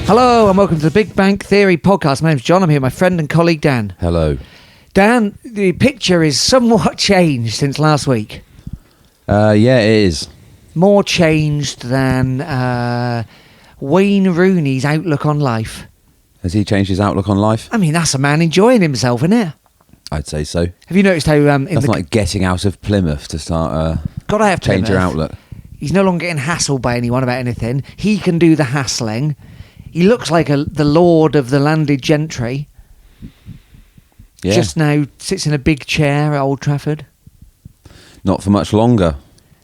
Hello and welcome to the Big Bang Theory podcast. My name's John. I'm here with my friend and colleague Dan. Hello. Dan, the picture is somewhat changed since last week. Yeah, it is. More changed than Wayne Rooney's outlook on life. Has he changed his outlook on life? I mean, that's a man enjoying himself, isn't it? I'd say so. Have you noticed how... That's like getting out of Plymouth to start change your outlook. He's no longer getting hassled by anyone about anything. He can do the hassling. He looks like the lord of the landed gentry. Yeah. Just now sits in a big chair at Old Trafford. Not for much longer.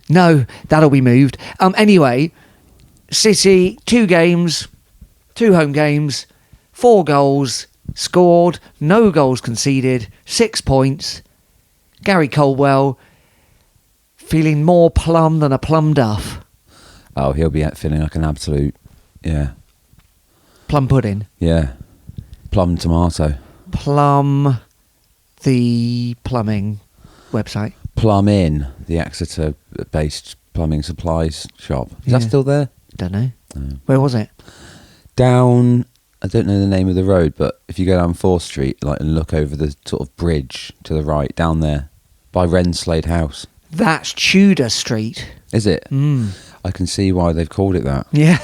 No, that'll be moved. Anyway, City, 2 games, 2 home games, 4 goals scored, no goals conceded, 6 points. Gary Colwell feeling more plum than a plum duff. Oh, he'll be feeling like an absolute, Plum pudding. Yeah. Plum tomato. Plum, the plumbing website. Plum In, the Exeter-based plumbing supplies shop. Is that still there? Don't know. No. Where was it? Down, I don't know the name of the road, but if you go down 4th Street and look over the sort of bridge to the right, down there, by Renslade House. That's Tudor Street. Is it? Mm. I can see why they've called it that. Yeah.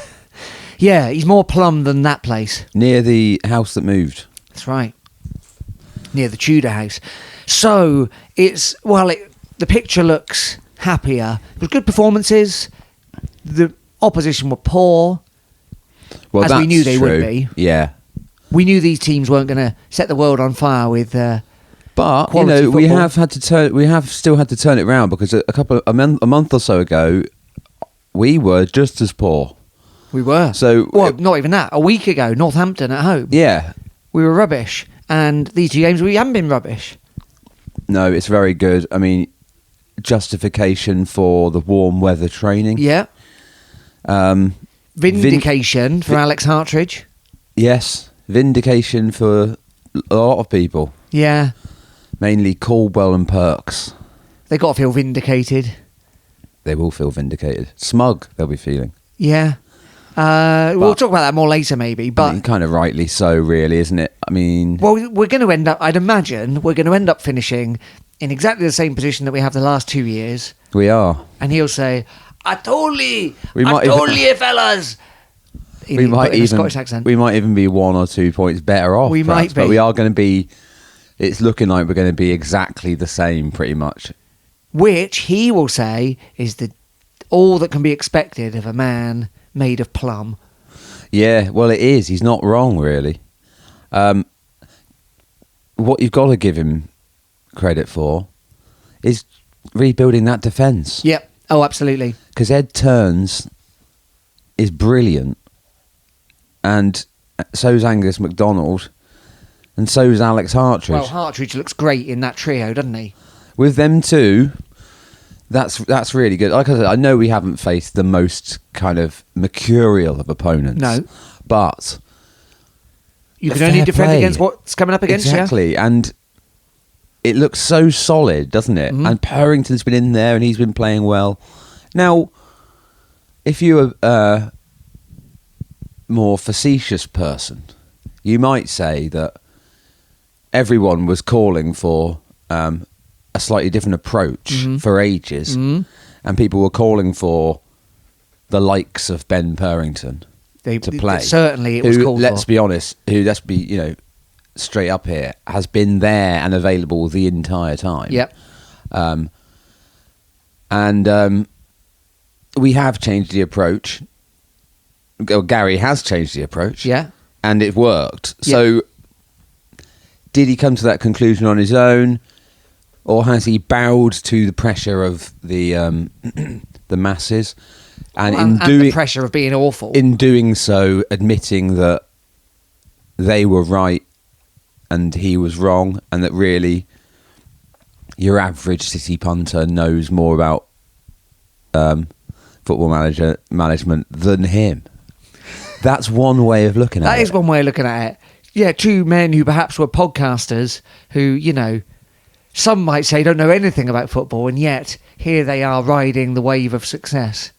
Yeah, he's more plum than that place. Near the house that moved. That's right. Near the Tudor house. So, the picture looks happier. It was good performances. The opposition were poor. Well, as that's we knew they true. would be. Yeah. We knew these teams weren't going to set the world on fire with but quality football. we have still had to turn it around because a month or so ago we were just as poor. We were. Not even that. A week ago, Northampton at home. Yeah. We were rubbish. And these 2 games, we haven't been rubbish. No, it's very good. I mean, justification for the warm weather training. Yeah. Vindication for Alex Hartridge. Yes. Vindication for a lot of people. Yeah. Mainly Caldwell and Perks. They got to feel vindicated. They will feel vindicated. Smug, they'll be feeling. Yeah. We'll talk about that more later, maybe. But I mean, kind of rightly so, really, isn't it? I mean... Well, we're going to end up... I'd imagine we're going to end up finishing in exactly the same position that we have the last 2 years. We are. And he'll say, I told you, fellas. We might in a Scottish accent. We might even be 1 or 2 points better off. We might be. But we are going to be... It's looking like we're going to be exactly the same, pretty much. Which he will say is all that can be expected of a man made of plum. Yeah, well, it is. He's not wrong, really. What you've got to give him credit for is rebuilding that defence. Yep. Oh, absolutely. Because Ed Turns is brilliant, and so's Angus MacDonald, and so's Alex Hartridge. Well, Hartridge looks great in that trio, doesn't he? With them two, that's really good. Like I said, I know we haven't faced the most kind of mercurial of opponents. No. But you can only defend against what's coming up against you. Exactly. And it looks so solid, doesn't it? Mm-hmm. And Purrington's been in there and he's been playing well. Now, if you're a more facetious person, you might say that everyone was calling for a slightly different approach for ages, and people were calling for the likes of Ben Purrington to play. Certainly, it was called let's for. be honest, let's be straight up here, has been there and available the entire time. Yep. We have changed the approach. Gary has changed the approach. Yeah. And it worked. Yeah. So, did he come to that conclusion on his own? Or has he bowed to the pressure of the the masses, and the pressure of being awful? In doing so, admitting that they were right and he was wrong, and that really your average City punter knows more about football management than him. That's one way of looking at it. That is one way of looking at it. Yeah, 2 men who perhaps were podcasters who, some might say don't know anything about football, and yet here they are riding the wave of success.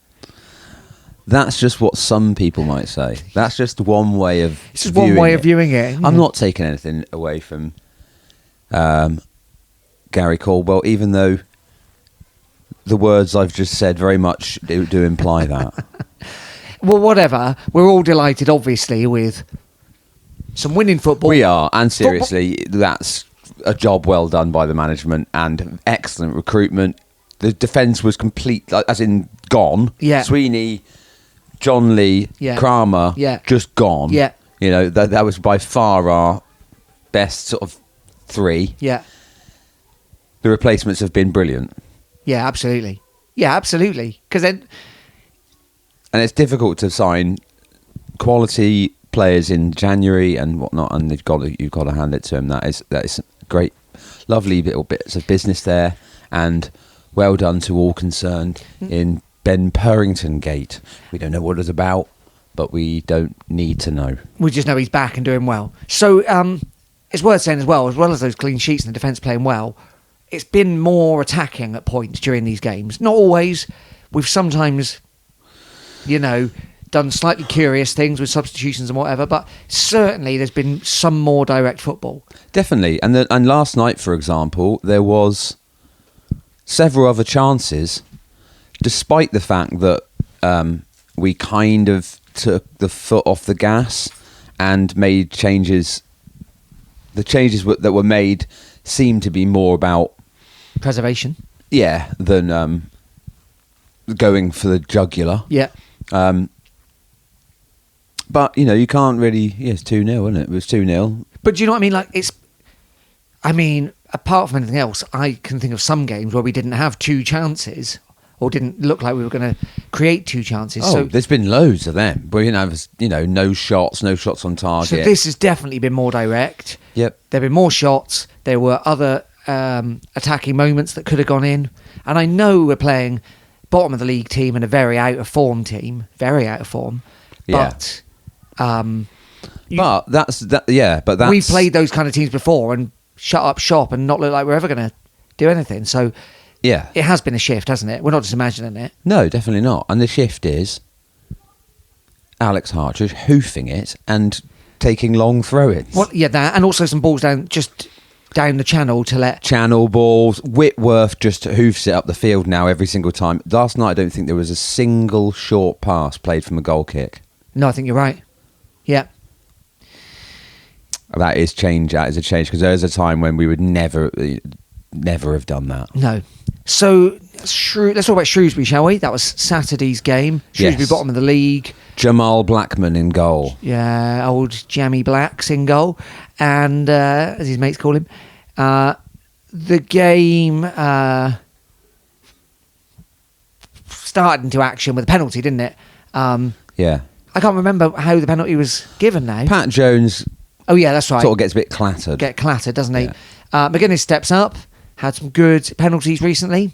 That's just what some people might say. That's just one way of It's just one way of viewing it. I'm not taking anything away from Gary Caldwell, even though the words I've just said very much do imply that. Well, whatever. We're all delighted, obviously, with some winning football. We are, and seriously, that's a job well done by the management and excellent recruitment. The defence was complete, as in gone. Yeah. Sweeney, John Lee, Kramer, just gone. Yeah. You know, that was by far our best sort of three. Yeah. The replacements have been brilliant. Yeah, absolutely. Yeah, absolutely. Because then... And it's difficult to sign quality players in January and whatnot, and you've got to hand it to him. That is great, lovely little bits of business there, and well done to all concerned in Ben Purrington Gate. We don't know what it's about, but we don't need to know. We just know he's back and doing well. So it's worth saying as well as those clean sheets and the defence playing well, it's been more attacking at points during these games. Not always. We've sometimes, done slightly curious things with substitutions and whatever, but certainly there's been some more direct football. Definitely. And last night, for example, there was several other chances, despite the fact that we kind of took the foot off the gas and made changes. The changes that were made seemed to be more about preservation. Yeah, than going for the jugular. Yeah. But, you can't really... Yeah, it's 2-0, isn't it? It was 2-0. But do you know what I mean? Apart from anything else, I can think of some games where we didn't have two chances or didn't look like we were going to create two chances. Oh, so there's been loads of them. We didn't have, no shots on target. So this has definitely been more direct. Yep. There have been more shots. There were other attacking moments that could have gone in. And I know we're playing bottom of the league team and a very out of form team. Very out of form. Yeah. But... but that's... We've played those kind of teams before and shut up shop and not look like we're ever going to do anything. So... Yeah. It has been a shift, hasn't it? We're not just imagining it. No, definitely not. And the shift is Alex Hartridge hoofing it and taking long throw-ins. Well, yeah, that, and also some balls down the channel to let... Channel balls. Whitworth just hoofs it up the field now every single time. Last night, I don't think there was a single short pass played from a goal kick. No, I think you're right. Yeah. That is change. That is a change, because there's a time when we would never have done that. No. So, let's talk about Shrewsbury, shall we? That was Saturday's game. Shrewsbury, Yes. bottom of the league. Jamal Blackman in goal. Yeah, old Jammy Blacks in goal. And, as his mates call him, the game started into action with a penalty, didn't it? Yeah. I can't remember how the penalty was given now. Pat Jones... Oh, yeah, that's right. Sort of gets a bit clattered. Get clattered, doesn't he? Yeah. McGuinness steps up, had some good penalties recently.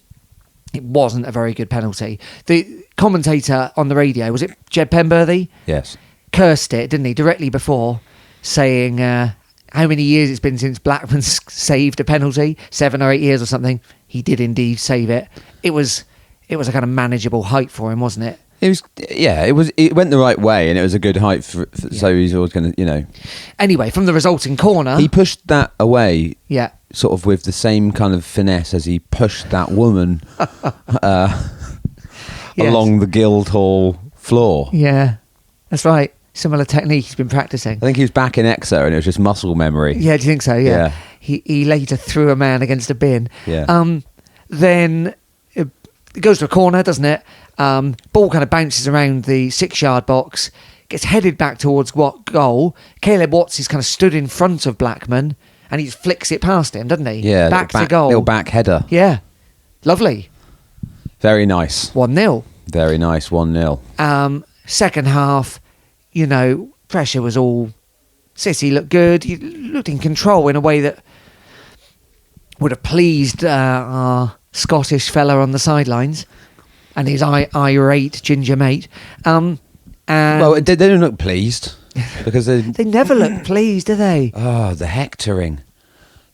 It wasn't a very good penalty. The commentator on the radio, was it Jed Penberthy? Yes. Cursed it, didn't he, directly before, saying how many years it's been since Blackman's saved a penalty, 7 or 8 years or something. He did indeed save it. It was a kind of manageable height for him, wasn't it? It was, yeah. It went the right way, and it was a good height so he's always going to, Anyway, from the resulting corner, he pushed that away. Yeah. Sort of with the same kind of finesse as he pushed that woman along the Guildhall floor. Yeah, that's right. Similar technique he's been practicing. I think he was back in Exeter, and it was just muscle memory. Yeah, do you think so? Yeah. Yeah. He later threw a man against a bin. Yeah. Then it goes to a corner, doesn't it? Ball kind of bounces around the 6-yard box, gets headed back towards goal. Caleb Watts is kind of stood in front of Blackman, and he flicks it past him, doesn't he? Yeah. Back to goal. Little back header. Yeah. Lovely. Very nice. 1-0. Very nice. 1-0. Second half, pressure was all... City looked good. He looked in control in a way that would have pleased our Scottish fella on the sidelines and his irate ginger mate. Well, they don't look pleased because they never look pleased, do they? Oh, the hectoring.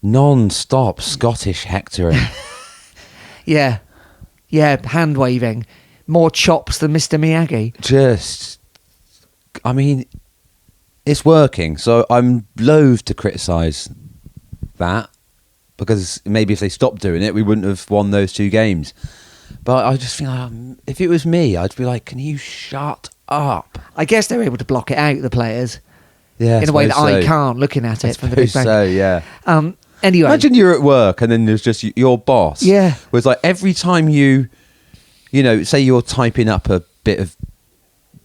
Non-stop Scottish hectoring. Yeah, hand waving. more chops than Mr. Miyagi. I mean, it's working. So I'm loath to criticise that, because maybe if they stopped doing it, we wouldn't have won those 2 games. But I just feel like, if it was me, I'd be like, can you shut up? I guess they're able to block it out, the players, Yeah, in a way that I so. can't, looking at it from the big Suppose so, yeah. Anyway. Imagine you're at work and then there's just your boss. Yeah. Was like every time you know, say you're typing up a bit of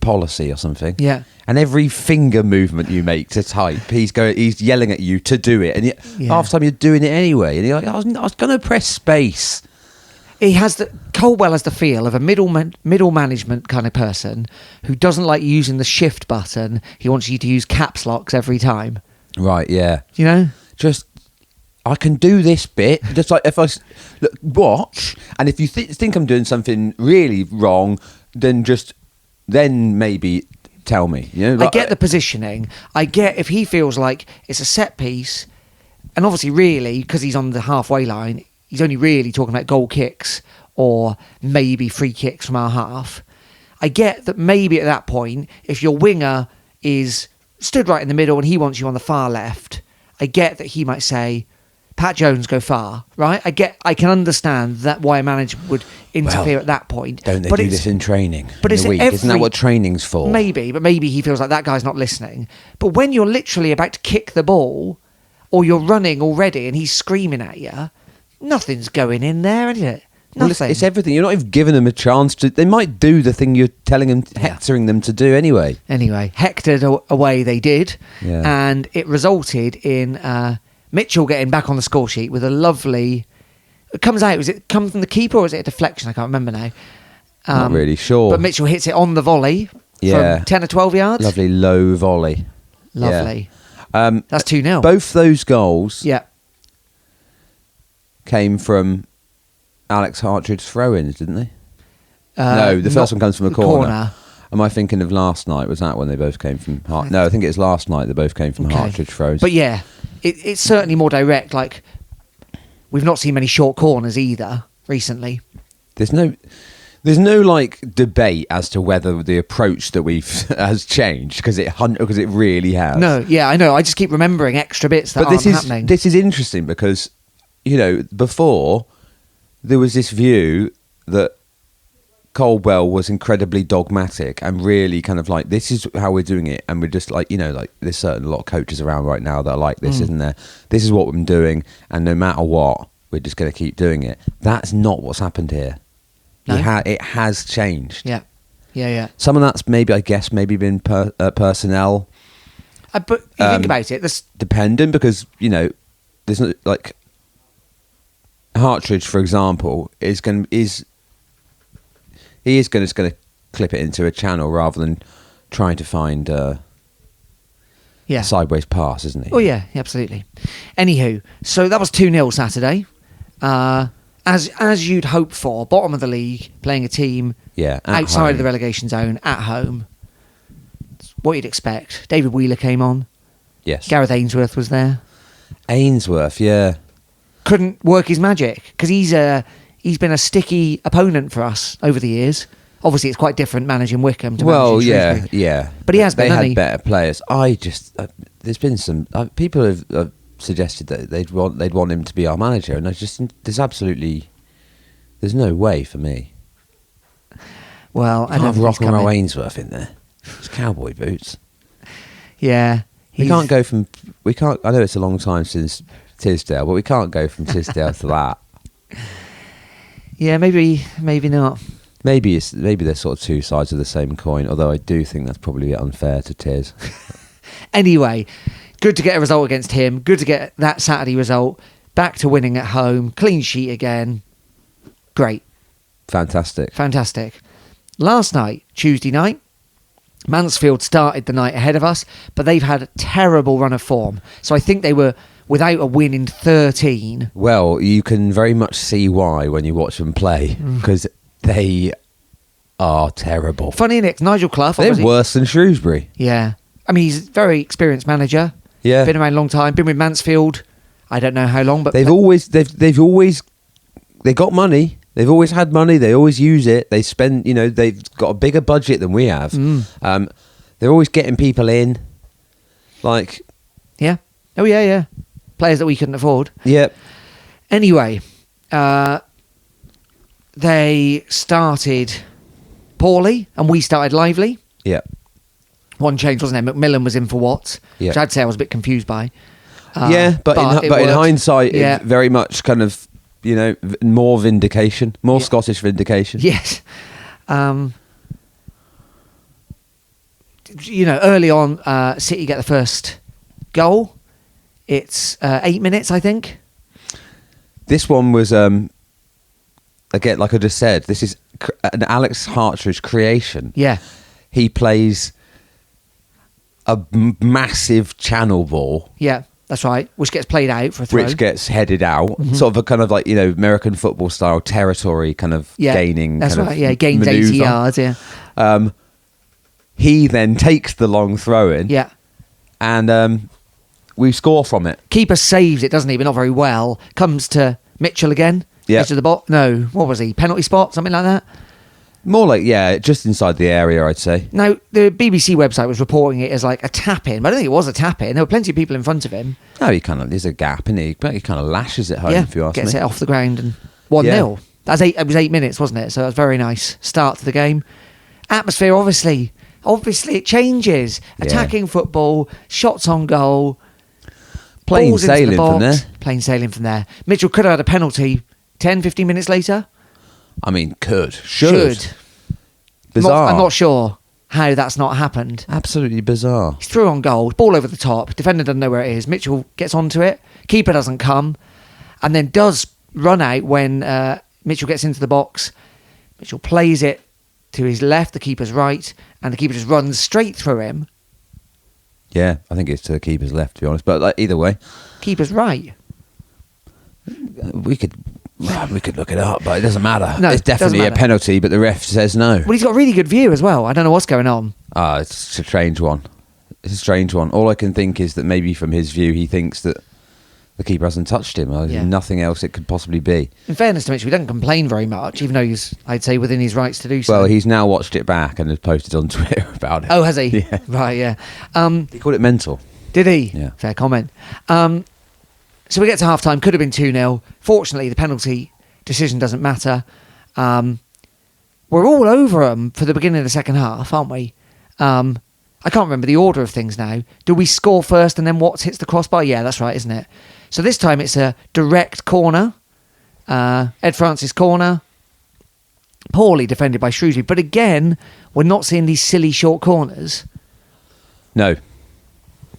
policy or something. Yeah. And every finger movement you make to type, he's yelling at you to do it. And half the time you're doing it anyway. And you're like, I was going to press space. Coldwell has the feel of a middle management kind of person who doesn't like using the shift button. He wants you to use caps locks every time. Right, yeah. You know? Just, I can do this bit. Just like if I watch, and if you think I'm doing something really wrong, then maybe tell me. You know, I get the positioning. I get if he feels like it's a set piece, and obviously, really, because he's on the halfway line, he's only really talking about goal kicks or maybe free kicks from our half. I get that maybe at that point, if your winger is stood right in the middle and he wants you on the far left, I get that he might say, Pat Jones, go far, right? I can understand that why a manager would interfere at that point. Don't they do this in training? But in the week? Isn't that what training's for? Maybe he feels like that guy's not listening. But when you're literally about to kick the ball, or you're running already and he's screaming at you, nothing's going in there, is it? Nothing. Well, it's everything. You're not even giving them a chance to. They might do the thing you're telling them, hectoring them to do anyway. Anyway, hectored away they did, yeah. And it resulted in Mitchell getting back on the score sheet with a lovely. It comes out. Was it come from the keeper or is it a deflection? I can't remember now. Not really sure. But Mitchell hits it on the volley from 10 or 12 yards. Lovely low volley. Lovely. Yeah. That's 2-0. Both those goals came from Alex Hartridge's throw-ins, didn't they? No, the first one comes from a corner. Am I thinking of last night? Was that when they both came from Hartridge? No, I think it's last night they both came from Hartridge throws. But yeah, it's certainly more direct. Like, we've not seen many short corners either recently. There's no like debate as to whether the approach that has changed because it really has. No, yeah, I know. I just keep remembering extra bits that aren't happening. This is interesting because, you know, before there was this view that Coldwell was incredibly dogmatic and really kind of like, this is how we're doing it, and we're just like, you know, like there's a lot of coaches around right now that are like this, isn't there? This is what we're doing, and no matter what, we're just going to keep doing it. That's not what's happened here. No? It has changed. Yeah. Some of that's maybe been personnel. But you think about it, this dependent, because, you know, there's no, like Hartridge, for example, is going to clip it into a channel rather than trying to find a sideways pass, isn't he? Oh yeah, absolutely. Anywho, so that was 2-0 Saturday. As you'd hope for, bottom of the league, playing a team outside of the relegation zone at home. It's what you'd expect. David Wheeler came on. Yes. Gareth Ainsworth was there. Ainsworth, yeah. Couldn't work his magic because he's been a sticky opponent for us over the years. Obviously, it's quite different managing Wickham to managing Shrewsbury. yeah. But he has been. They had better players. There's been some people have suggested that they'd want him to be our manager, and there's no way for me. Well, I don't have rock and roll Ainsworth in there. It's cowboy boots. Yeah, we can't. I know it's a long time since Tisdale, but we can't go from Tisdale to that. Yeah, maybe not. Maybe they're sort of two sides of the same coin. Although I do think that's probably a bit unfair to Tiz. Anyway, good to get a result against him. Good to get that Saturday result. Back to winning at home. Clean sheet again. Great. Fantastic. Last night, Tuesday night, Mansfield started the night ahead of us, but they've had a terrible run of form. So I think they were without a win in 13. Well, you can very much see why when you watch them play, because they are terrible. Funny, Nick, Nigel Clough. They're worse than Shrewsbury. Yeah. I mean, he's a very experienced manager. Yeah. Been around a long time. Been with Mansfield, I don't know how long, but they got money. They've always had money. They always use it. They spend, they've got a bigger budget than we have. They're always getting people in. Like, yeah. Oh, yeah. Players that we couldn't afford. Yeah. Anyway, they started poorly and we started lively. Yeah. One change, wasn't it? McMillan was in for Watts, Yeah. which I'd say I was a bit confused by. But in worked. hindsight, Yeah. it very much kind of, more vindication, more Yeah. Scottish vindication. Yes. Early on, City get the first goal. It's 8 minutes, I think. This one was, again, like I just said, this is an Alex Hartridge creation. Yeah. He plays a massive channel ball. Yeah, that's right. Which gets played out for a throw. Which gets headed out. Sort of a kind of like, American football style territory kind of gaining. That's kind right, of yeah. Gains manoeuvre. 80 yards, yeah. He then takes the long throw in. Yeah. And we score from it. Keeper saves it, doesn't he? But not very well. Comes to Mitchell again. Yeah. Edge of the box. No, what was he? Penalty spot? Something like that? More like, just inside the area, I'd say. Now, the BBC website was reporting it as like a tap-in, but I don't think it was a tap-in. There were plenty of people in front of him. No, there's a gap in it. But he kind of lashes it home, if you ask gets me. it off the ground and 1-0. It was 8 minutes, wasn't it? So that was very nice start to the game. Atmosphere, obviously it changes. Attacking football, shots on goal, Plain balls into the sailing from box. there. Plain sailing from there. Mitchell could have had a penalty 10, 15 minutes later. I mean, should. Bizarre. I'm not sure how that's not happened. Absolutely bizarre. He's through on goal, ball over the top. Defender doesn't know where it is. Mitchell gets onto it. Keeper doesn't come, and then does run out when Mitchell gets into the box. Mitchell plays it to his left, the keeper's right, and the keeper just runs straight through him. Yeah, I think it's to the keeper's left, to be honest. But either way, Keeper's right. we could look it up, but it doesn't matter. No, it's definitely doesn't a matter. penalty, but the ref says no. Well, he's got really good view as well. I don't know what's going on. It's a strange one. It's a strange one. All I can think is that maybe from his view, he thinks that the keeper hasn't touched him. There's nothing else it could possibly be. In fairness to Mitchell, he doesn't complain very much, even though he's, I'd say, within his rights to do so. Well, he's now watched it back and has posted on Twitter about it. Oh, has he? Yeah. Right, yeah. He called it mental. Did he? Yeah. Fair comment. So we get to half-time, could have been 2-0. Fortunately, the penalty decision doesn't matter. We're all over them for the beginning of the second half, aren't we? I can't remember the order of things now. Do we score first and then Watts hits the crossbar? Yeah, that's right, isn't it? So this time it's a direct corner. Ed Francis corner. Poorly defended by Shrewsbury. But again, we're not seeing these silly short corners. No.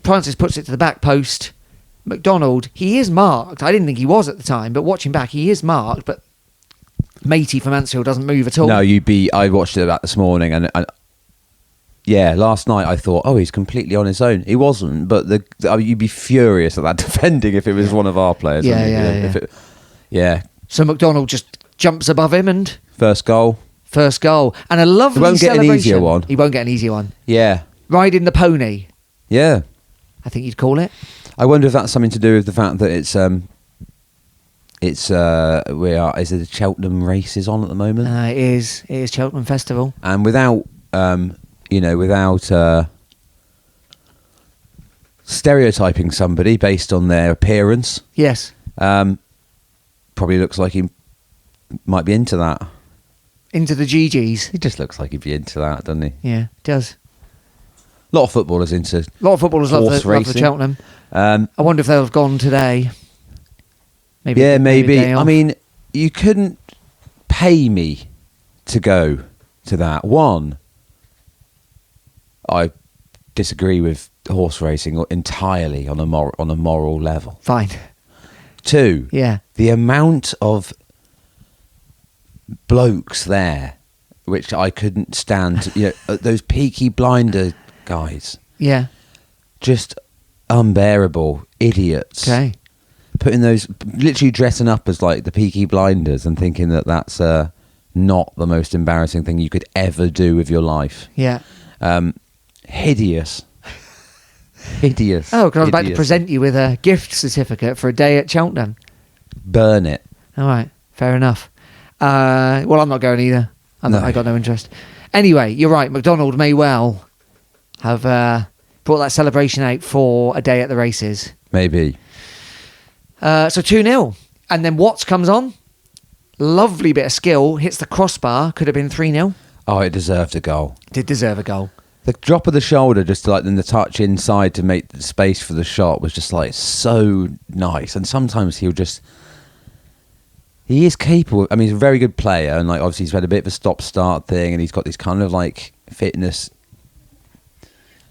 Francis puts it to the back post. McDonald, he is marked. I didn't think he was at the time, but watching back, he is marked. But Matey from Mansfield doesn't move at all. No, I watched it about this morning, and last night I thought, he's completely on his own. He wasn't, but you'd be furious at that defending if it was one of our players. Yeah. So McDonald just jumps above him and first goal, and a lovely he won't get celebration. an easier one. He won't get an easier one. Yeah, Riding the pony. Yeah, I think you'd call it. I wonder if that's something to do with the fact that is it the Cheltenham races on at the moment? It is Cheltenham Festival, and without stereotyping somebody based on their appearance. Yes. Probably looks like he might be into that. Into the GGs. He just looks like he'd be into that, doesn't he? Yeah, it does. A lot of footballers into. A lot of footballers love the Cheltenham. I wonder if they'll have gone today. Maybe. I mean, you couldn't pay me to go to that. One, I disagree with horse racing entirely on a moral level. Fine. Two, yeah, the amount of blokes there, which I couldn't stand. Those Peaky Blinder guys. Yeah, just unbearable idiots. Okay. Putting those, literally dressing up as like the Peaky Blinders and thinking that that's not the most embarrassing thing you could ever do with your life. Yeah. Hideous. Hideous. Oh, because I was about to present you with a gift certificate for a day at Cheltenham. Burn it. All right, fair enough. Well, I'm not going either. I got no interest. Anyway, you're right. McDonald may well have brought that celebration out for a day at the races. Maybe. So 2-0. And then Watts comes on. Lovely bit of skill. Hits the crossbar. Could have been 3-0. Oh, it deserved a goal. Did deserve a goal. The drop of the shoulder, just like then the touch inside to make the space for the shot was just like so nice. And sometimes he is capable. I mean, he's a very good player, and like obviously he's had a bit of a stop-start thing, and he's got this kind of like fitness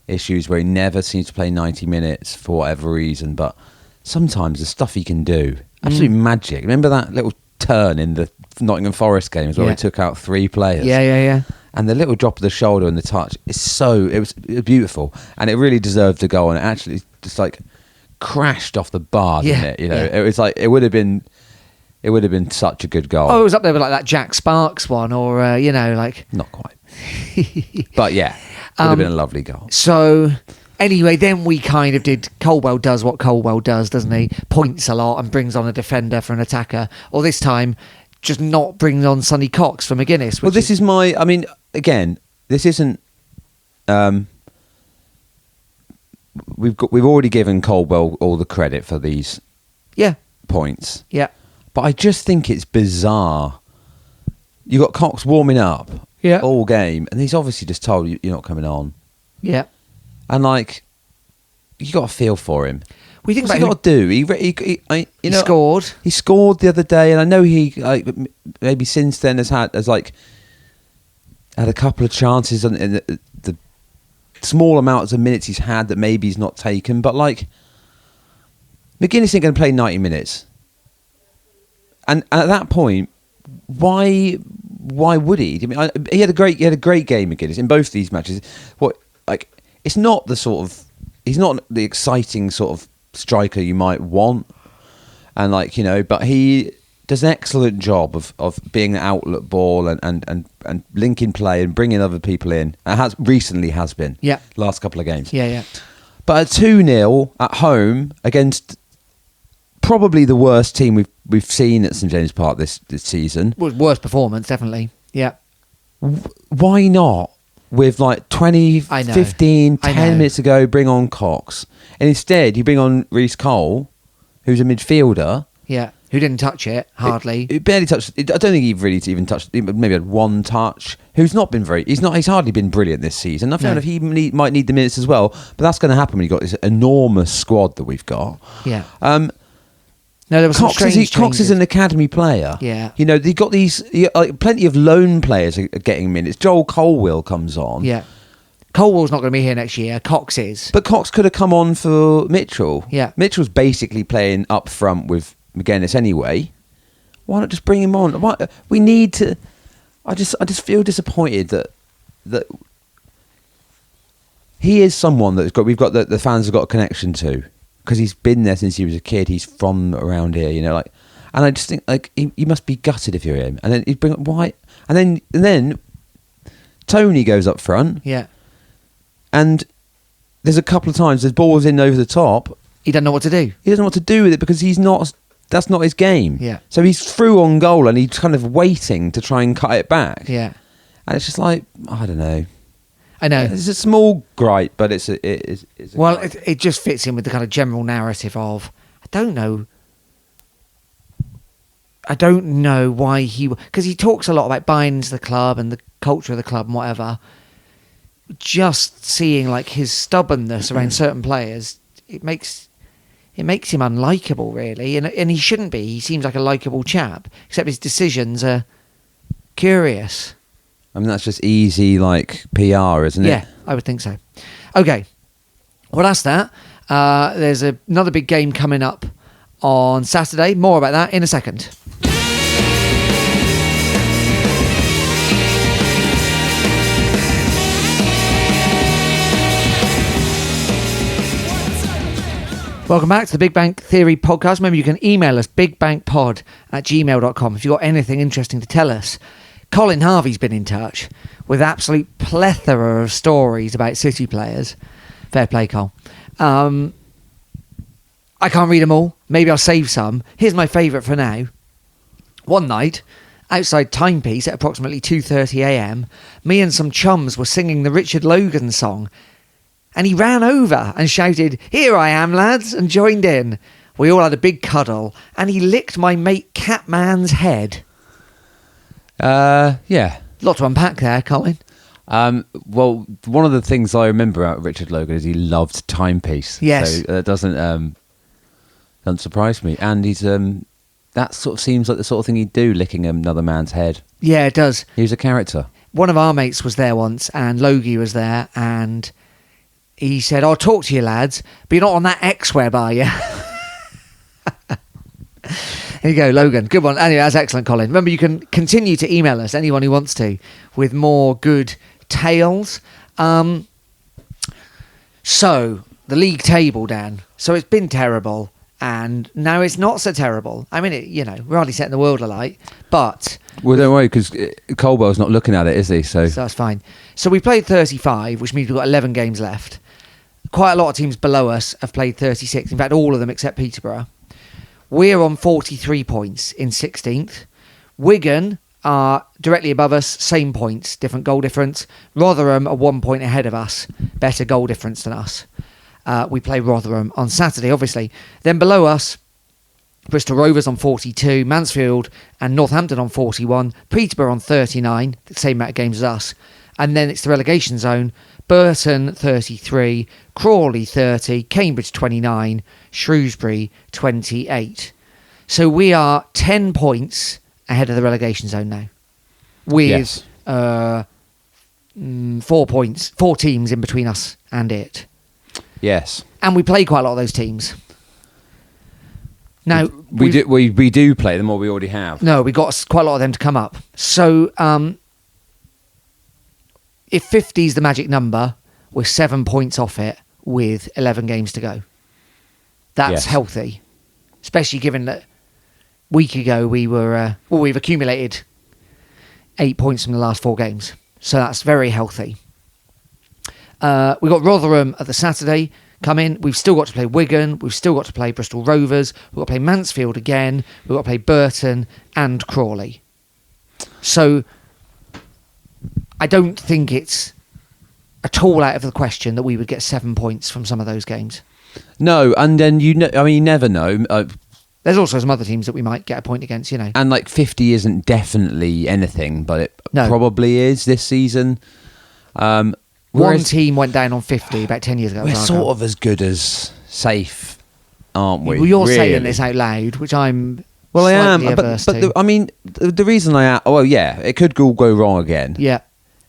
issues where he never seems to play 90 minutes for whatever reason. But sometimes the stuff he can do, absolute magic. Remember that little turn in the Nottingham Forest games where he took out 3 players? Yeah. And the little drop of the shoulder and the touch it was beautiful, and it really deserved a goal. And it actually just like crashed off the bar, didn't it? You know, it was like it would have been such a good goal. Oh, it was up there with like that Jack Sparks one, or like not quite, but yeah, it would have been a lovely goal. So anyway, then we kind of did. Colwell does what Colwell does, doesn't he? Points a lot and brings on a defender for an attacker. Or this time, just not brings on Sonny Cox for McGuinness. Well, this is my. I mean, again, this isn't. We've already given Colwell all the credit for these. Points. Yeah. But I just think it's bizarre. You got Cox warming up all game, and he's obviously just told you're not coming on. Yeah. And like, you got to feel for him. We think What's he got to do? He scored. He scored the other day, and I know he like maybe since then has had a couple of chances in the small amounts of minutes he's had that maybe he's not taken. But like, McGuinness ain't going to play 90 minutes, and at that point, why would he? I mean, he had a great game, McGuinness, in both these matches. It's not he's not the exciting sort of striker you might want, and but he does an excellent job of being an outlet ball and linking play and bringing other people in. And has been last couple of games. But at 2-0 at home against probably the worst team we've seen at St James Park this season. Well, worst performance, definitely. Why not? With like 20, 15, 10 minutes ago, bring on Cox. And instead, you bring on Reece Cole, who's a midfielder. Yeah, who didn't touch it, hardly. He barely touched it. I don't think he really even touched it. Maybe had one touch. Who's not been he's hardly been brilliant this season. I found he might need the minutes as well. But that's going to happen when you've got this enormous squad that we've got. Yeah. No, there was Cox is an academy player. Yeah. They've got these plenty of lone players are getting minutes. Joel Colwell comes on. Yeah. Colwell's not going to be here next year. Cox is. But Cox could have come on for Mitchell. Yeah. Mitchell's basically playing up front with McGuinness anyway. Why not just bring him on? We need to. I just feel disappointed that he is someone we've got the fans have got a connection to. Because he's been there since he was a kid. He's from around here, and I just think he must be gutted if you're him. And then he'd bring up White, and then Tony goes up front. Yeah. And there's a couple of times there's balls in over the top. He doesn't know what to do. He doesn't know what to do with it because that's not his game. Yeah. So he's through on goal and he's kind of waiting to try and cut it back. Yeah. And it's just like, I don't know. I know. It's a small gripe, but it's a gripe. It just fits in with the kind of general narrative of, I don't know why because he talks a lot about buying into the club and the culture of the club and whatever. Just seeing like his stubbornness around certain players, it makes him unlikable, really, and he shouldn't be. He seems like a likable chap, except his decisions are curious. I mean, that's just easy, PR, isn't it? Yeah, I would think so. Okay. Well, that's that. There's another big game coming up on Saturday. More about that in a second. Welcome back to the Big Bang Theory podcast. Remember, you can email us, bigbangpod@gmail.com, if you've got anything interesting to tell us. Colin Harvey's been in touch with absolute plethora of stories about City players. Fair play, Cole. I can't read them all. Maybe I'll save some. Here's my favourite for now. One night, outside Timepiece at approximately 2:30 a.m, me and some chums were singing the Richard Logan song, and he ran over and shouted, "Here I am, lads," and joined in. We all had a big cuddle, and he licked my mate Catman's head. Yeah. Lot to unpack there, Colin. Well, one of the things I remember about Richard Logan is he loved Timepiece. Yes. So that doesn't surprise me. And he's that sort of seems like the sort of thing he'd do, licking another man's head. Yeah, it does. He was a character. One of our mates was there once, and Logie was there, and he said, "I'll talk to you, lads, but you're not on that X-Web, are you?" There you go, Logan. Good one. Anyway, that's excellent, Colin. Remember, you can continue to email us, anyone who wants to, with more good tales. So, the league table, Dan. So it's been terrible, and now it's not so terrible. I mean, we're hardly setting the world alight, but... Well, don't worry, because Colwell's not looking at it, is he? So that's fine. So we played 35, which means we've got 11 games left. Quite a lot of teams below us have played 36. In fact, all of them except Peterborough. We're on 43 points in 16th. Wigan are directly above us, same points, different goal difference. Rotherham are 1 point ahead of us, better goal difference than us. We play Rotherham on Saturday, obviously. Then below us, Bristol Rovers on 42, Mansfield and Northampton on 41, Peterborough on 39, the same amount of games as us. And then it's the relegation zone. Burton 33, Crawley 30, Cambridge 29, Shrewsbury 28. So we are 10 points ahead of the relegation zone now. With 4 teams in between us and it. yes. And we play quite a lot of those teams. Now We do play them, or we already have. No, we got quite a lot of them to come up. So if 50 is the magic number, we're 7 points off it with 11 games to go. That's healthy, especially given that a week ago we've accumulated 8 points from the last 4 games. So that's very healthy. We've got Rotherham at the Saturday come in. We've still got to play Wigan. We've still got to play Bristol Rovers. We've got to play Mansfield again. We've got to play Burton and Crawley. So I don't think it's at all out of the question that we would get 7 points from some of those games. No, and then you never know. There's also some other teams that we might get a point against, And 50 isn't definitely anything, but it probably is this season. One team went down on 50 about 10 years ago. We're sort of as good as safe, aren't we? Well, you're saying this out loud, which I'm I am. averse But to. the reason I am... Well, yeah, it could all go wrong again. Yeah.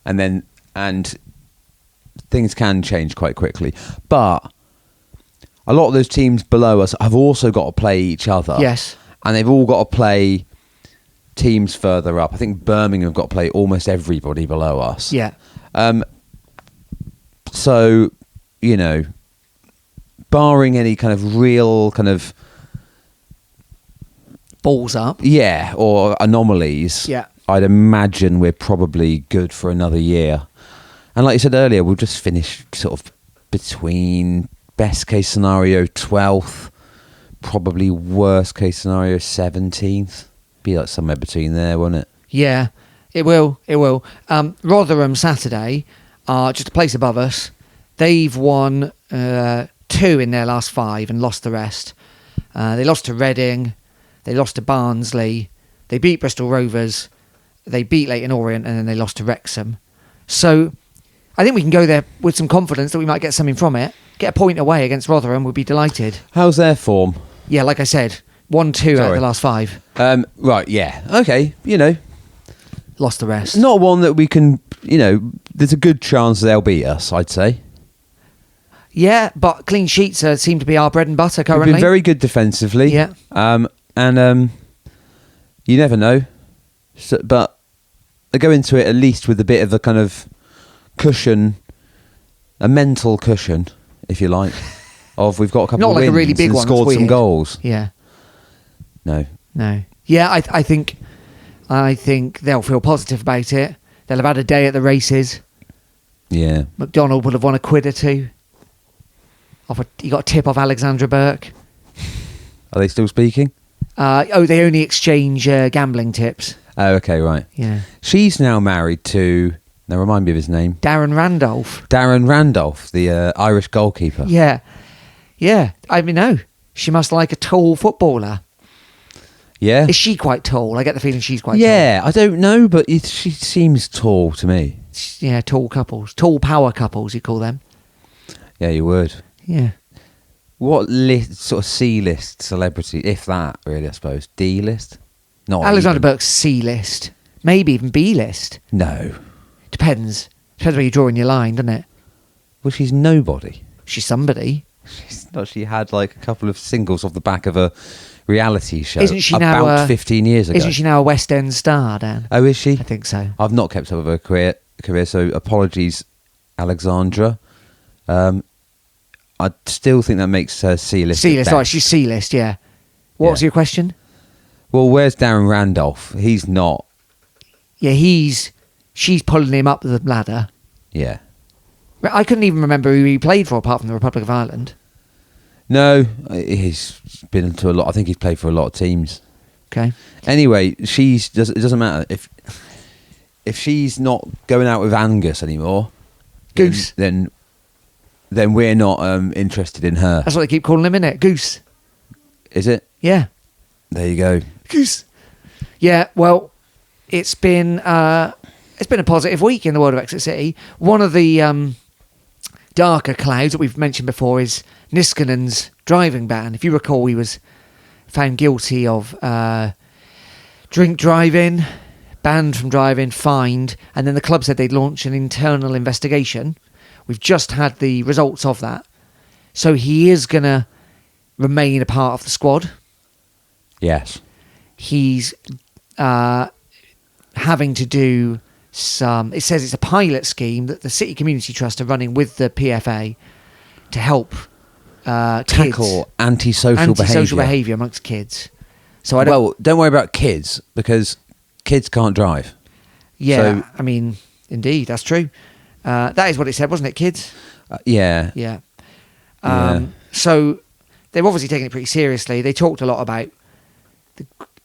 And things can change quite quickly. But a lot of those teams below us have also got to play each other. Yes. And they've all got to play teams further up. I think Birmingham have got to play almost everybody below us. Yeah. So, barring any kind of real kind of... Balls up. Yeah, or anomalies. Yeah. I'd imagine we're probably good for another year. And like you said earlier, we'll just finish sort of between best case scenario 12th, probably worst case scenario 17th. Be like somewhere between there, won't it? Yeah, it will. It will. Rotherham Saturday are just a place above us. They've won 2 in their last 5 and lost the rest. They lost to Reading. They lost to Barnsley. They beat Bristol Rovers. They beat Leyton Orient, and then they lost to Wrexham. So I think we can go there with some confidence that we might get something from it. Get a point away against Rotherham, we'd be delighted. How's their form? Yeah, like I said, 1-2 out of the last 5. Right, yeah. Okay, Lost the rest. Not one that we can, there's a good chance they'll beat us, I'd say. Yeah, but clean sheets seem to be our bread and butter currently. We've been very good defensively. Yeah. And you never know. So, but I go into it at least with a bit of a kind of cushion, a mental cushion, if you like, of we've got a couple Not of like wins a really big and one, scored that's some weird. goals. Yeah. No. Yeah, I think they'll feel positive about it. They'll have had a day at the races. Yeah. McDonald would have won a quid or two. He got a tip off Alexandra Burke. Are they still speaking? They only exchange gambling tips. Oh, okay, right. Yeah. She's now married to. Now remind me of his name. Darren Randolph. Darren Randolph, the Irish goalkeeper. Yeah. Yeah. I mean, no. She must like a tall footballer. Yeah. Is she quite tall? I get the feeling she's quite Yeah, I don't know, but she seems tall to me. tall. Yeah, tall couples. Tall power couples, you call them. Yeah, you would. Yeah. What sort of C-list celebrity, if that, really, I suppose? D-list? Not Alexander even. Burke's C-list. Maybe even B-list. No. Depends. Depends where you're drawing your line, doesn't it? Well, she's nobody. She's somebody. She had like a couple of singles off the back of a reality show. Isn't she about now 15 years ago? Isn't she now a West End star, Dan? Oh, is she? I think so. I've not kept up with her career, so apologies, Alexandra. I still think that makes her C-list. C-list, right? She's C-list, yeah. What was your question? Well, where's Darren Randolph? He's not. Yeah, she's pulling him up the ladder. Yeah. I couldn't even remember who he played for apart from the Republic of Ireland. No, he's been into a lot. I think he's played for a lot of teams. Okay. Anyway, it doesn't matter if she's not going out with Angus anymore. Goose. Then we're not interested in her. That's what they keep calling him, innit? Goose. Is it? Yeah. There you go. Goose. Yeah, well, it's been a positive week in the world of Exeter City. One of the darker clouds that we've mentioned before is Niskanen's driving ban. If you recall, he was found guilty of drink driving, banned from driving, fined, and then the club said they'd launch an internal investigation. We've just had the results of that. So he is going to remain a part of the squad. Yes. He's having to do some... It says it's a pilot scheme that the City Community Trust are running with the PFA to help tackle antisocial behaviour amongst kids. So don't worry about kids, because kids can't drive. Yeah, So- I mean, indeed, that's true. That is what it said, wasn't it, kids? Yeah. Yeah. Yeah. So they've obviously taken it pretty seriously. They talked a lot about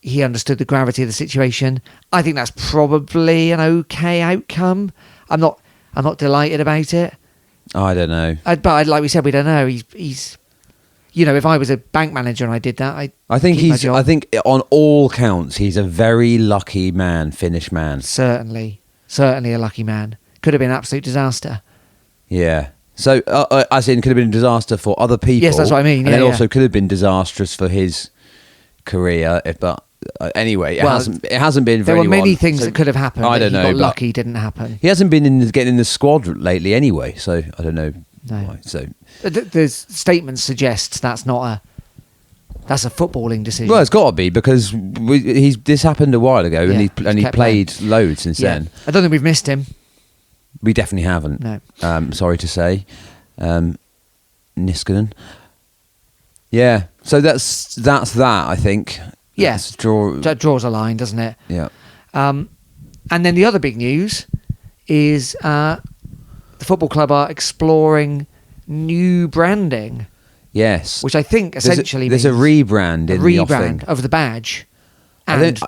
he understood the gravity of the situation. I think that's probably an okay outcome. I'm not delighted about it. I don't know. But like we said, we don't know. He's if I was a bank manager and I did that, I think keep my job. I think on all counts, he's a very lucky man, Finnish man. Certainly a lucky man. Could have been an absolute disaster. Yeah. So, as in, could have been a disaster for other people. Yes, that's what I mean. And Yeah, then yeah. also could have been disastrous for his career. But anyway, it hasn't been for There were anyone. many things So that could have happened. I don't He know. got but lucky, didn't happen. he hasn't been getting in the squad lately anyway. So I don't know. No. Why. So The statement suggests that's a footballing decision. well, it's got to be, because this happened a while ago, Yeah, and he kept played loads since yeah. then. I don't think we've missed him. We definitely haven't. No. Sorry to say. Niskanen. Yeah. So that's that, I think. Yeah. Let's draw. That draws a line, doesn't it? Yeah. And then the other big news is the football club are exploring new branding, Yes. which I think essentially there's a means rebrand a in the offing. rebrand of the badge. I And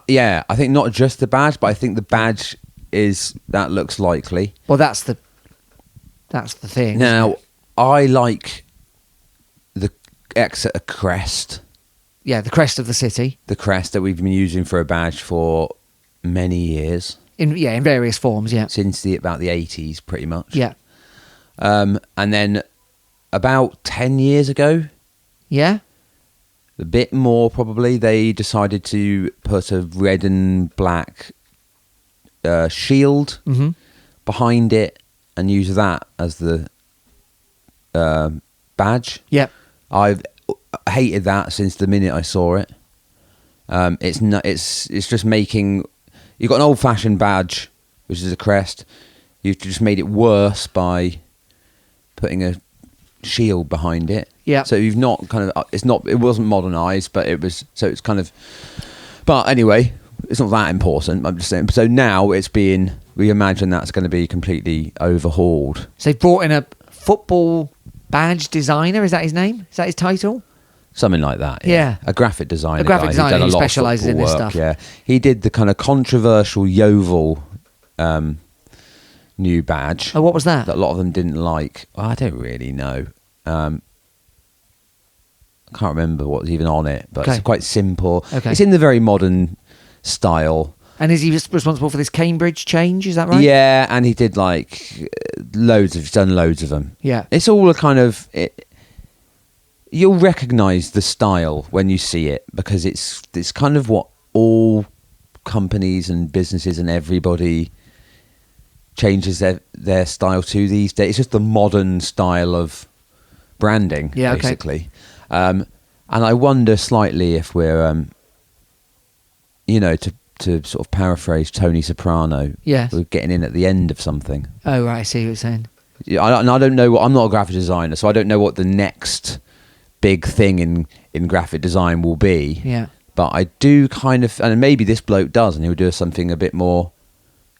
think not just the badge, but I think the badge that looks likely. well, that's the thing. Now, I like the Exeter crest, Yeah, the crest of the city the crest that we've been using for a badge for many years, in various forms. Yeah, since about the 80s, pretty much. yeah, And then about 10 years ago, yeah. a bit more probably, they decided to put a red and black shield Mm-hmm. behind it and use that as the badge. Yeah, I've hated that since the minute I saw it. It's just making... You've got an old-fashioned badge, which is a crest. You've just made it worse by putting a shield behind it. Yeah. So you've not kind of... It wasn't modernised, but it was... So it's kind of... But anyway, it's not that important. I'm just saying. So now it's being... We imagine that's going to be completely overhauled. So they've brought in a football badge designer. Is that his name? Is that his title? Something like that. Yeah. A graphic designer. A graphic guy who's designer done a who lot of specialises in football this work, stuff. Yeah. He did the kind of controversial Yeovil new badge Oh, what was that? that a lot of them didn't like. I don't really know. I can't remember what was even on it, but Okay. it's quite simple. Okay. It's in the very modern style. And is he responsible for this Cambridge change? Is that right? Yeah, and he did like he's done loads of them. Yeah. It's all a kind of you'll recognise the style when you see it, because it's kind of what all companies and businesses and everybody changes their style to these days. It's just the modern style of branding, basically. And I wonder slightly if we're, to sort of paraphrase Tony Soprano, Yes. we're getting in at the end of something. Oh, right. I see what you're saying. I don't know I'm not a graphic designer, so I don't know what the next big thing in graphic design will be. Yeah. But I do kind of, and maybe this bloke does, and he'll do something a bit more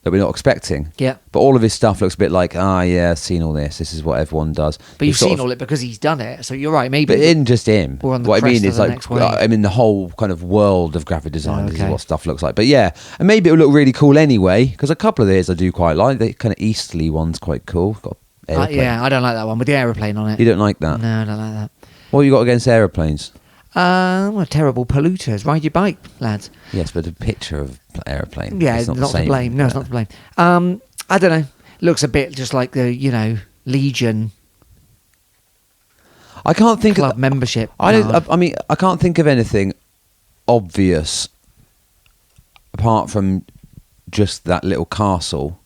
that we're not expecting. Yeah. But all of his stuff looks a bit like, yeah, I've seen all this. This is what everyone does. But you've seen all it because he's done it. So you're right. Maybe. But in just him. We're on the what I crest mean of is the like, next wave. I mean, the whole kind of world of graphic design. This is okay. what stuff looks like. But yeah, and maybe it'll look really cool anyway, because a couple of these I do quite like. The kind of easterly one's quite cool. Got aeroplane. Yeah, I don't like that one with the aeroplane on it. You don't like that? No, I don't like that. What have you got against aeroplanes? Well, terrible polluters. Ride your bike, lads. Yes, but a picture of aeroplane. Yeah, it's not the to same. blame. No, it's not to blame. I don't know. Looks a bit just like the, Legion I can't think club of. membership. I mean, I can't think of anything obvious apart from just that little castle,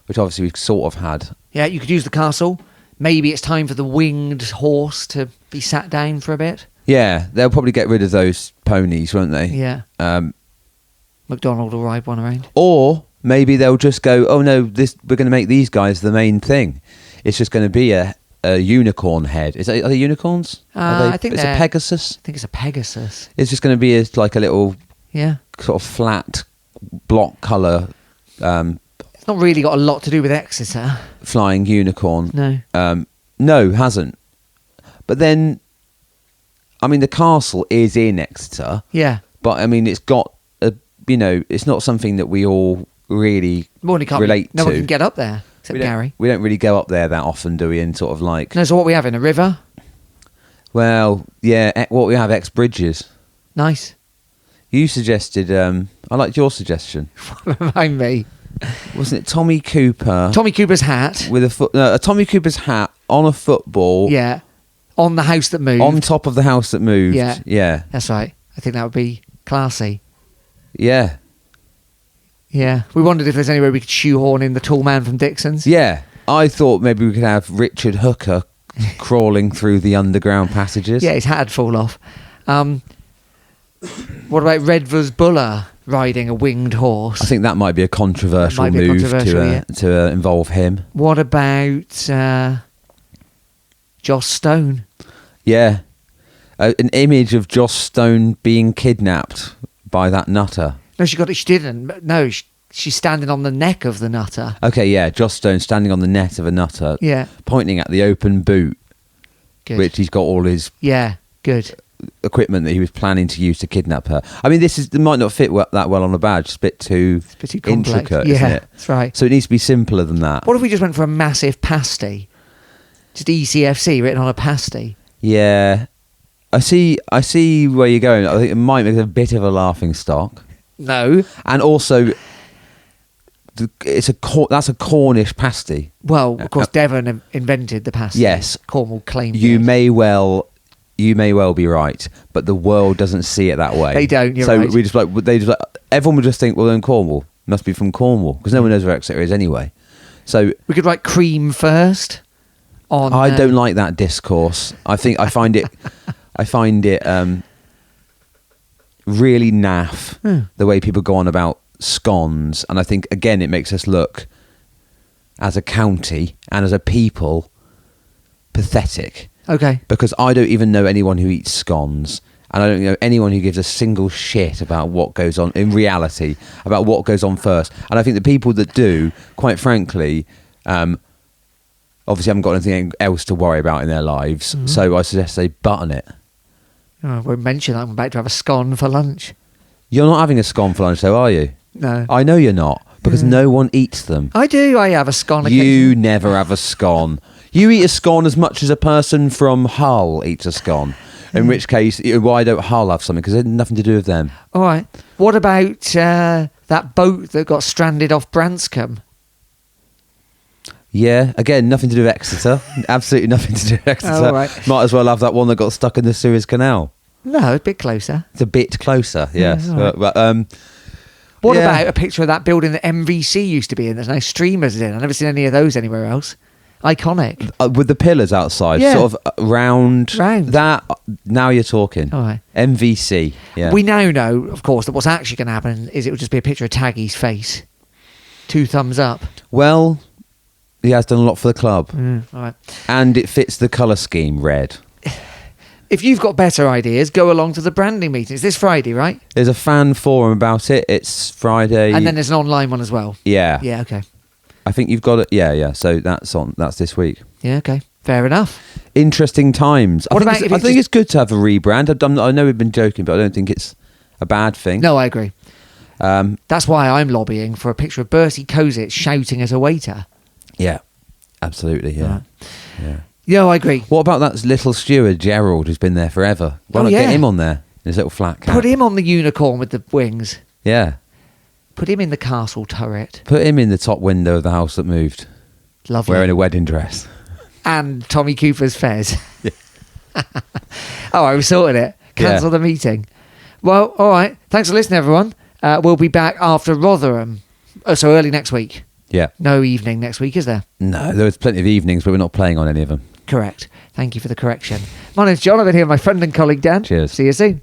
which obviously we've sort of had. Yeah, you could use the castle. Maybe it's time for the winged horse to be sat down for a bit. Yeah, they'll probably get rid of those ponies, won't they? Yeah. McDonald will ride one around. Or maybe they'll just go, oh no, we're going to make these guys the main thing. It's just going to be a unicorn head. Are they unicorns? I think it's a Pegasus. I think it's a Pegasus. It's just going to be like a little Yeah. sort of flat block colour It's not really got a lot to do with Exeter. flying unicorn. No. No, hasn't. But then, I mean, the castle is in Exeter. Yeah. But I mean, it's got it's not something that we all really relate no to. one can get up there except Gary. We don't really go up there that often, do we? And sort of like, No, so what we have in a river? well, yeah, what we have, X bridges. Nice. You suggested, I liked your suggestion. Remind me. Wasn't it Tommy Cooper Tommy Cooper's hat. with a Tommy Cooper's hat on a football? Yeah. On the house that moved. On top of the house that moved. Yeah. Yeah. That's right. I think that would be classy. Yeah. Yeah. We wondered if there's any way we could shoehorn in the tall man from Dixon's. Yeah. I thought maybe we could have Richard Hooker crawling through the underground passages. Yeah, his hat would fall off. What about Redvers Buller riding a winged horse? I think that might be a controversial Might be a move controversial, to involve him. What about Joss Stone? Yeah. An image of Joss Stone being kidnapped by that nutter. No, she didn't. No, she's standing on the neck of the nutter. Okay, yeah, Joss Stone standing on the net of a nutter, Yeah. pointing at the open boot, Good. which he's got all his Yeah, good. equipment that he was planning to use to kidnap her. I mean, it might not fit that well on a badge. It's a bit too, It's a bit too complex. intricate, Yeah, isn't it? that's right. So it needs to be simpler than that. What if we just went for a massive pasty? Just ECFC written on a pasty. Yeah. I see where you're going. I think it might make a bit of a laughing stock. No. And also, that's a Cornish pasty. Well, of course, Devon invented the pasty. Yes. Cornwall claimed You it. may well be right, but the world doesn't see it that way. They don't, you're so right. we just everyone would just think, well, then Cornwall must be from Cornwall, because no one knows where Exeter is anyway. So We could write cream first. I don't like that discourse. I find it really naff the way people go on about scones, and I think again it makes us look as a county and as a people pathetic. Okay. Because I don't even know anyone who eats scones, and I don't know anyone who gives a single shit about what goes on in reality, about what goes on first. And I think the people that do, quite frankly, obviously haven't got anything else to worry about in their lives. So I suggest they button it. Oh, I won't mention that. I'm about to have a scone for lunch. You're not having a scone for lunch, though, are you? No. I know you're not, because no one eats them. I do. I have a scone You occasionally. never have a scone. You eat a scone as much as a person from Hull eats a scone. In which case, why don't Hull have something? Because it had nothing to do with them. All right. What about that boat that got stranded off Branscombe? Yeah, again, nothing to do with Exeter. Absolutely nothing to do with Exeter. Oh, right. Might as well have that one that got stuck in the Suez Canal. No, a bit closer. It's a bit closer, yes. all right. But, What yeah. about a picture of that building that MVC used to be in? There's no streamers in. I've never seen any of those anywhere else. Iconic. With the pillars outside, Yeah. sort of round. Round. That, now you're talking. All right. MVC, yeah. We now know, of course, that what's actually going to happen is it will just be a picture of Taggy's face. 2 thumbs up. Well, he has done a lot for the club. All right. And it fits the colour scheme, red. If you've got better ideas, go along to the branding meeting. It's this Friday, right? There's a fan forum about it. It's Friday. And then there's an online one as well. Yeah. Yeah, okay. I think you've got it. Yeah. So that's this week. Yeah, okay. Fair enough. Interesting times. What I about think, if I it's think just- it's good to have a rebrand. I know we've been joking, but I don't think it's a bad thing. No, I agree. That's why I'm lobbying for a picture of Bertie Kozic shouting at a waiter. Yeah. Absolutely. Yeah. Right. Yeah. Yeah, I agree. What about that little steward, Gerald, who's been there forever? Why Oh, not yeah. get him on there in his little flat cap? Put him on the unicorn with the wings. Yeah. Put him in the castle turret. Put him in the top window of the house that moved, Lovely. wearing a wedding dress. And Tommy Cooper's fez. Oh, I was sorting it. Cancel the meeting. Well, all right. Thanks for listening, everyone. We'll be back after Rotherham. So early next week. Yeah. No evening next week, is there? No, there was plenty of evenings, but we're not playing on any of them. Correct. Thank you for the correction. My name's John. I've been here with my friend and colleague Dan. Cheers. See you soon.